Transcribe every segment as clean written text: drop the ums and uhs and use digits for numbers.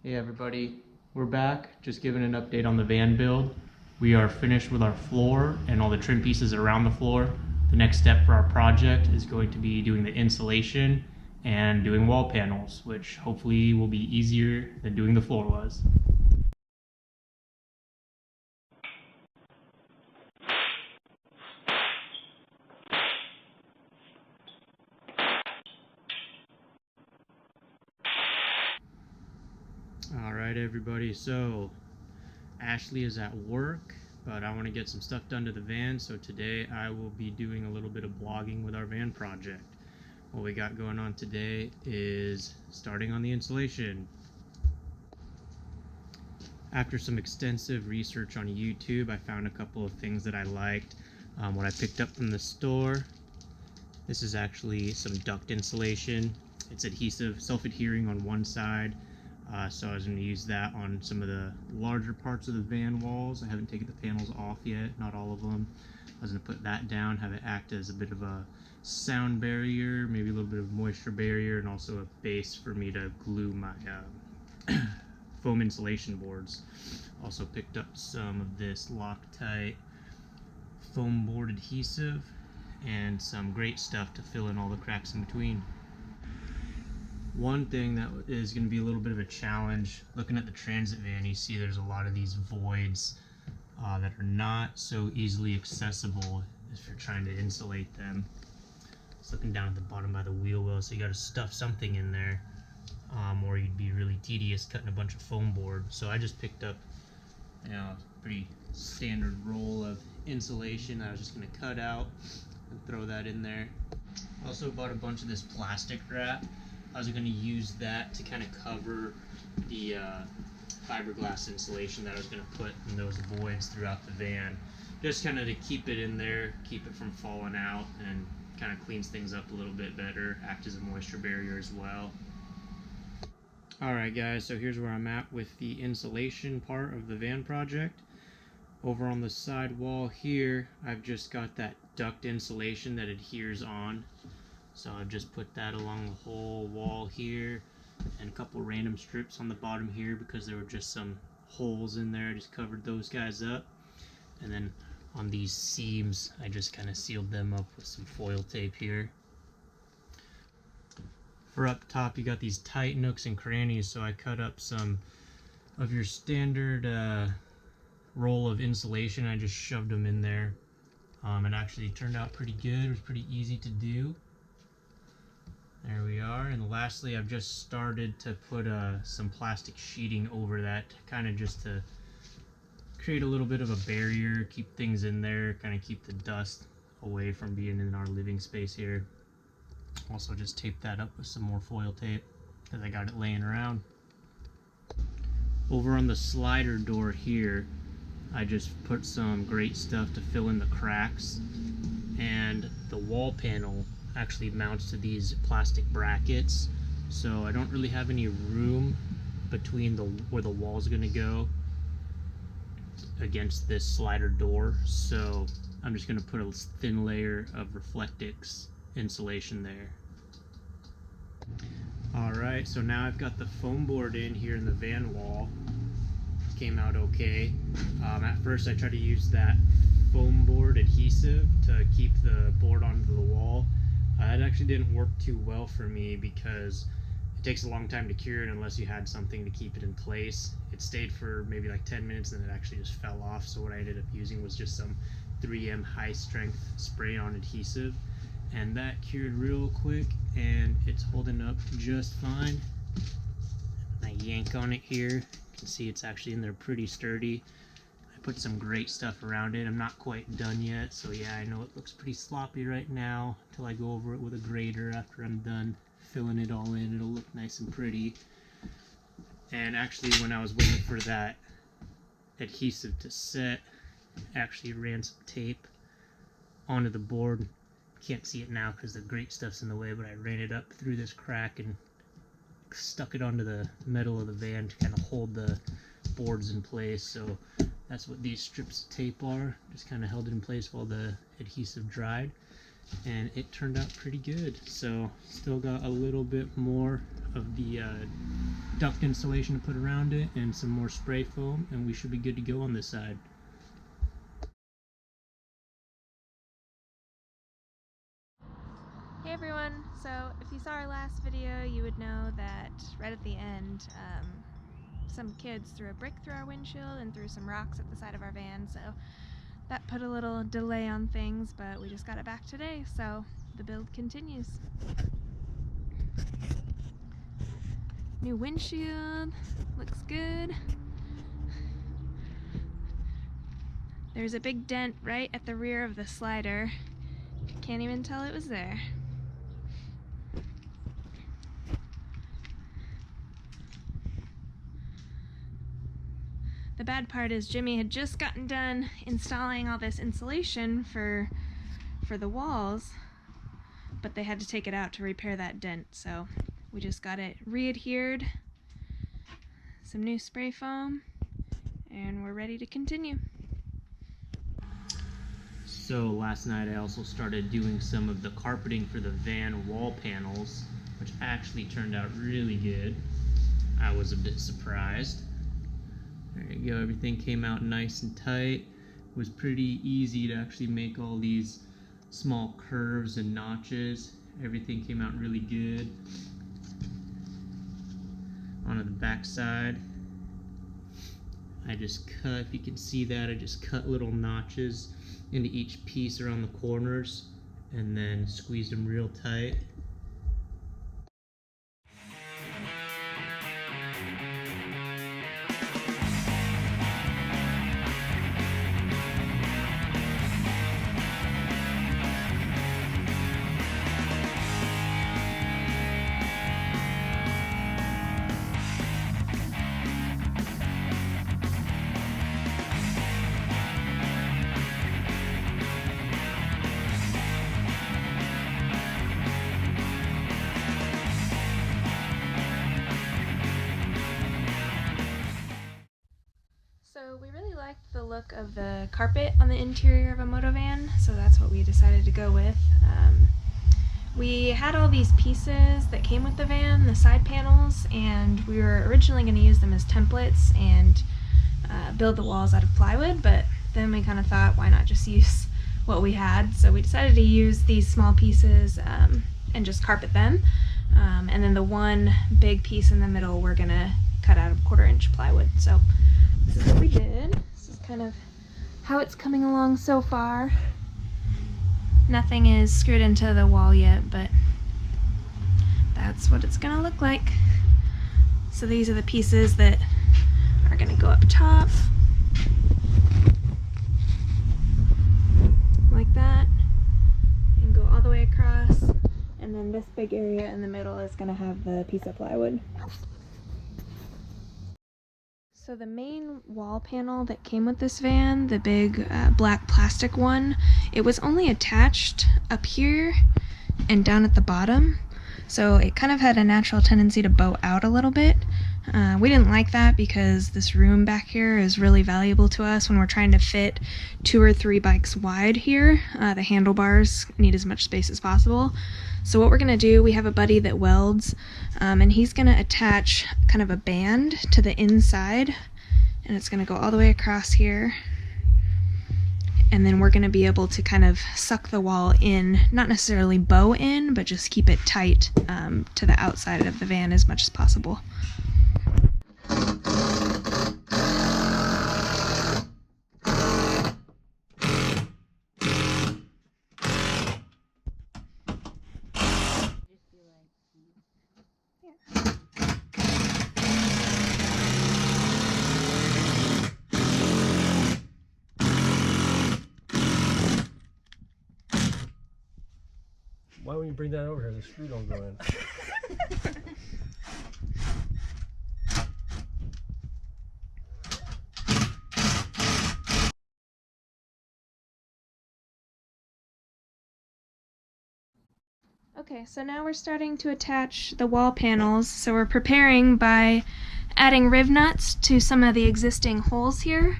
Hey everybody, we're back, just giving an update on the van build. We are finished with our floor and all the trim pieces around the floor. The next step for our project is going to be doing the insulation and doing wall panels, which hopefully will be easier than doing the floor was. Alright everybody, so Ashley is at work, but I want to get some stuff done to the van, so today I will be doing a little bit of blogging with our van project. What we got going on today is starting on the insulation. After some extensive research on YouTube, I found a couple of things that I liked. What I picked up from the store, this is actually some duct insulation. It's adhesive, self-adhering on one side, so I was going to use that on some of the larger parts of the van walls. I haven't taken the panels off yet, not all of them. I was going to put that down, have it act as a bit of a sound barrier, maybe a little bit of moisture barrier, and also a base for me to glue my foam insulation boards. Also picked up some of this Loctite foam board adhesive and some great stuff to fill in all the cracks in between. One thing that is going to be a little bit of a challenge, looking at the transit van, you see there's a lot of these voids that are not so easily accessible if you're trying to insulate them. It's looking down at the bottom by the wheel well, so you got to stuff something in there, or you'd be really tedious cutting a bunch of foam board. So I just picked up, a pretty standard roll of insulation I was just going to cut out and throw that in there. Also bought a bunch of this plastic wrap. I was going to use that to kind of cover the fiberglass insulation that I was going to put in those voids throughout the van. Just kind of to keep it in there, keep it from falling out, and kind of cleans things up a little bit better, act as a moisture barrier as well. Alright guys, so here's where I'm at with the insulation part of the van project. Over on the side wall here, I've just got that duct insulation that adheres on. So I've just put that along the whole wall here, and a couple random strips on the bottom here because there were just some holes in there. I just covered those guys up. And then on these seams, I just kind of sealed them up with some foil tape here. For up top, you got these tight nooks and crannies, so I cut up some of your standard roll of insulation. I just shoved them in there. It actually turned out pretty good. It was pretty easy to do. There we are. And lastly, I've just started to put some plastic sheeting over that, kind of just to create a little bit of a barrier, keep things in there, kind of keep the dust away from being in our living space here. Also just tape that up with some more foil tape because I got it laying around. Over on the slider door here, I just put some great stuff to fill in the cracks, and the wall panel actually mounts to these plastic brackets, so I don't really have any room between where the wall's going to go against this slider door, so I'm just going to put a thin layer of Reflectix insulation there. Alright, so now I've got the foam board in here in the van wall. Came out okay. At first I tried to use that foam board adhesive to keep the board onto the wall. It actually didn't work too well for me because it takes a long time to cure it unless you had something to keep it in place. It stayed for maybe like 10 minutes and then it actually just fell off, so what I ended up using was just some 3M high strength spray on adhesive, and that cured real quick and it's holding up just fine. I yank on it here, you can see it's actually in there pretty sturdy. I put some great stuff around it. I'm not quite done yet, so yeah, I know it looks pretty sloppy right now until I go over it with a grater. After I'm done filling it all in, it'll look nice and pretty. And actually, when I was waiting for that adhesive to set, I actually ran some tape onto the board. Can't see it now because the great stuff's in the way, but I ran it up through this crack and stuck it onto the metal of the van to kind of hold the boards in place. So that's what these strips of tape are. Just kind of held it in place while the adhesive dried, and it turned out pretty good. So still got a little bit more of the duct insulation to put around it and some more spray foam, and we should be good to go on this side. Hey everyone, so if you saw our last video you would know that right at the end some kids threw a brick through our windshield and threw some rocks at the side of our van, so that put a little delay on things, but we just got it back today, so the build continues. New windshield, looks good. There's a big dent right at the rear of the slider. Can't even tell it was there. The bad part is Jimmy had just gotten done installing all this insulation for the walls, but they had to take it out to repair that dent, so we just got it re-adhered, some new spray foam, and we're ready to continue. So last night I also started doing some of the carpeting for the van wall panels, which actually turned out really good. I was a bit surprised. There you go, everything came out nice and tight. It was pretty easy to actually make all these small curves and notches. Everything came out really good. Onto the back side, I just cut, if you can see that, I just cut little notches into each piece around the corners and then squeezed them real tight. So we really liked the look of the carpet on the interior of a Motovan, so that's what we decided to go with. We had all these pieces that came with the van, the side panels, and we were originally going to use them as templates and build the walls out of plywood, but then we kind of thought, why not just use what we had? So we decided to use these small pieces and just carpet them. And then the one big piece in the middle we're going to cut out of 1/4 inch plywood. So this is what we did. This is kind of how it's coming along so far. Nothing is screwed into the wall yet, but that's what it's gonna look like. So these are the pieces that are gonna go up top, like that, and go all the way across. And then this big area in the middle is gonna have the piece of plywood. So the main wall panel that came with this van, the big black plastic one, it was only attached up here and down at the bottom. So it kind of had a natural tendency to bow out a little bit. We didn't like that because this room back here is really valuable to us when we're trying to fit 2 or 3 bikes wide here. The handlebars need as much space as possible. So what we're gonna do, we have a buddy that welds, and he's gonna attach kind of a band to the inside, and it's gonna go all the way across here. And then we're gonna be able to kind of suck the wall in, not necessarily bow in, but just keep it tight to the outside of the van as much as possible. Why wouldn't you bring that over here? The screw don't go in. Okay, so now we're starting to attach the wall panels. So we're preparing by adding riv nuts to some of the existing holes here.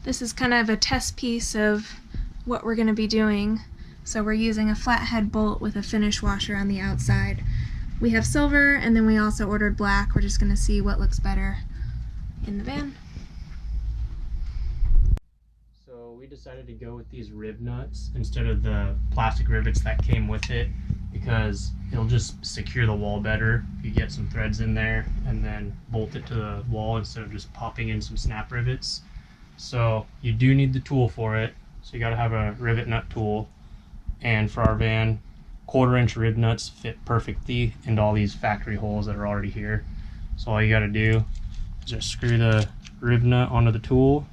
This is kind of a test piece of what we're going to be doing. So we're using a flathead bolt with a finish washer on the outside. We have silver, and then we also ordered black. We're just going to see what looks better in the van. So we decided to go with these rib nuts instead of the plastic rivets that came with it, because it'll just secure the wall better if you get some threads in there and then bolt it to the wall instead of just popping in some snap rivets. So you do need the tool for it. So you got to have a rivet nut tool. And for our van, 1/4 inch rib nuts fit perfectly into all these factory holes that are already here. So all you got to do is just screw the rib nut onto the tool,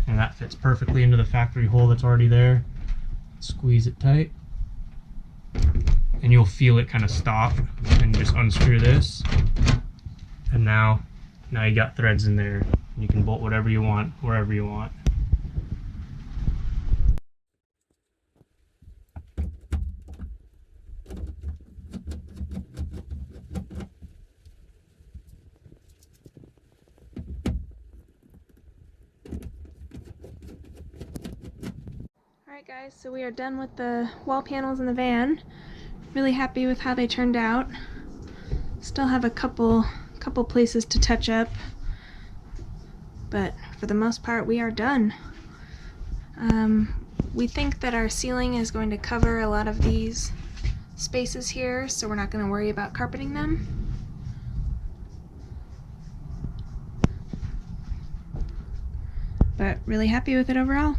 and that fits perfectly into the factory hole that's already there. Squeeze it tight, and you'll feel it kind of stop, and just unscrew this, and now you got threads in there. You can bolt whatever you want wherever you want. Alright guys, so we are done with the wall panels in the van. Really happy with how they turned out. Still have a couple places to touch up, but for the most part we are done. We think that our ceiling is going to cover a lot of these spaces here, so we're not going to worry about carpeting them. But really happy with it overall.